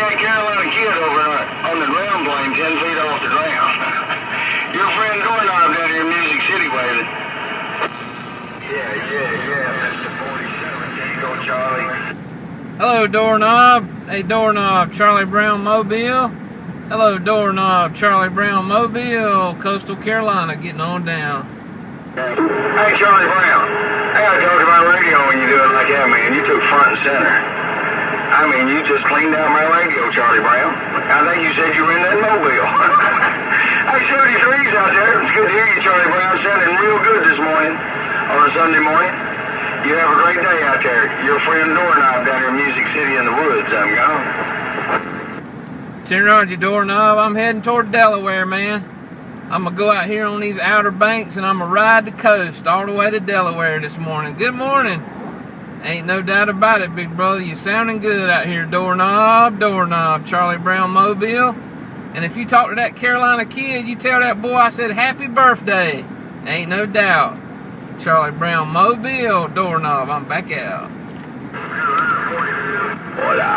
that Carolina kid over on the ground plane 10 feet off the ground. Your friend Doorknob down here in Music City waving. Yeah, Mr. 47. There you go, Charlie. Hello, Doorknob. Hey, Doorknob, Charlie Brown Mobile. Hello, Doorknob, Charlie Brown Mobile, Coastal Carolina, getting on down. Hey, Charlie Brown. Hey, I talked about radio when you do it like that, man. You took front and center. I mean, you just cleaned out my radio, Charlie Brown. I think you said you were in that mobile. Hey, 73's out there. It's good to hear you, Charlie Brown. Sounding real good this morning on a Sunday morning. You have a great day out there. Your friend Doorknob down here in Music City in the woods. I'm gone. Turn around, you Doorknob. I'm heading toward Delaware, man. I'm going to go out here on these outer banks and I'm going to ride the coast all the way to Delaware this morning. Good morning. Ain't no doubt about it, big brother. You're sounding good out here, Doorknob, Charlie Brown Mobile. And if you talk to that Carolina kid, you tell that boy I said happy birthday. Ain't no doubt. Charlie Brown Mobile, Doorknob. I'm back out. Hola.